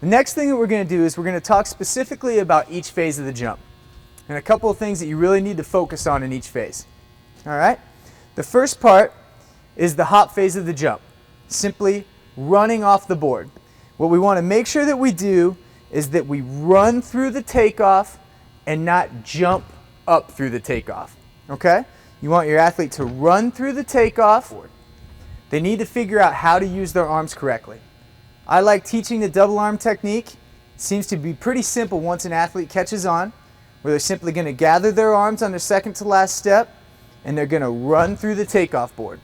The next thing that we're going to do is we're going to talk specifically about each phase of the jump and a couple of things that you really need to focus on in each phase. All right? The first part is the hop phase of the jump, simply running off the board. What we want to make sure that we do is that we run through the takeoff and not jump up through the takeoff. Okay? You want your athlete to run through the takeoff. They need to figure out how to use their arms correctly. I like teaching the double arm technique. It seems to be pretty simple once an athlete catches on, where they're simply going to gather their arms on their second to last step and they're going to run through the takeoff board.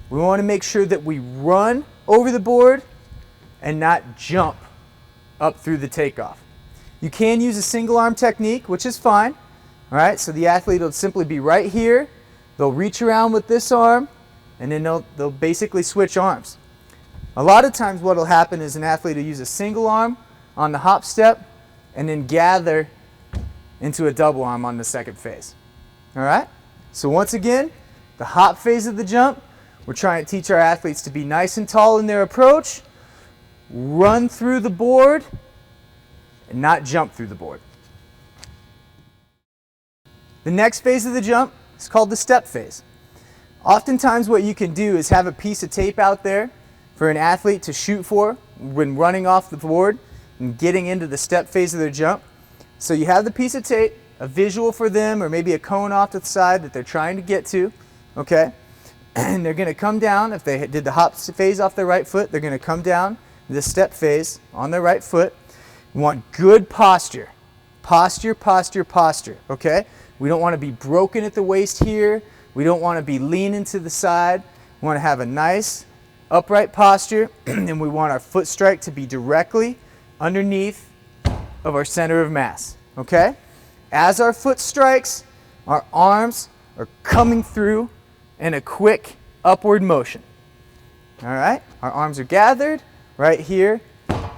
We want to make sure that we run over the board and not jump up through the takeoff. You can use a single arm technique, which is fine. All right, so the athlete will simply be right here. They'll reach around with this arm and then they'll basically switch arms. A lot of times what will happen is an athlete will use a single arm on the hop step and then gather into a double arm on the second phase. All right? So once again, the hop phase of the jump, we're trying to teach our athletes to be nice and tall in their approach, run through the board, and not jump through the board. The next phase of the jump is called the step phase. Oftentimes what you can do is have a piece of tape out there for an athlete to shoot for when running off the board and getting into the step phase of their jump. So you have the piece of tape, a visual for them, or maybe a cone off to the side that they're trying to get to, okay? And they're going to come down. If they did the hop phase off their right foot, they're going to come down the step phase on their right foot. We want good posture. Posture, posture, posture, okay? We don't want to be broken at the waist here. We don't want to be leaning to the side. We want to have a nice upright posture, and we want our foot strike to be directly underneath of our center of mass, okay? As our foot strikes, our arms are coming through in a quick upward motion. All right? Our arms are gathered right here,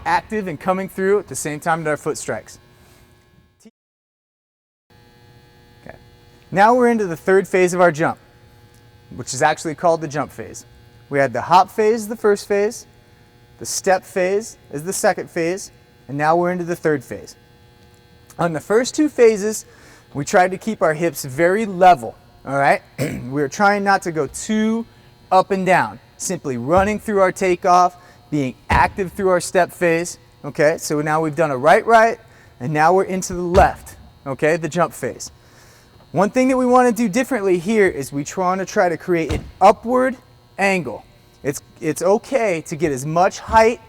active and coming through at the same time that our foot strikes. Okay. Now we're into the third phase of our jump, which is actually called the jump phase. We had the hop phase, the first phase, the step phase is the second phase, and now we're into the third phase. On the first two phases, we tried to keep our hips very level, all right? We're trying not to go too up and down, simply running through our takeoff, being active through our step phase, okay? So now we've done a right, and now we're into the left, okay, the jump phase. One thing that we want to do differently here is we want to try to create an upward angle. It's okay to get as much height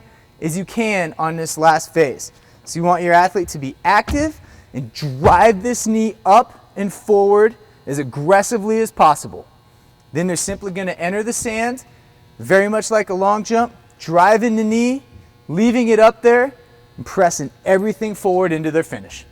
as you can on this last phase. So you want your athlete to be active and drive this knee up and forward as aggressively as possible. Then they're simply going to enter the sand, very much like a long jump, driving the knee, leaving it up there, and pressing everything forward into their finish.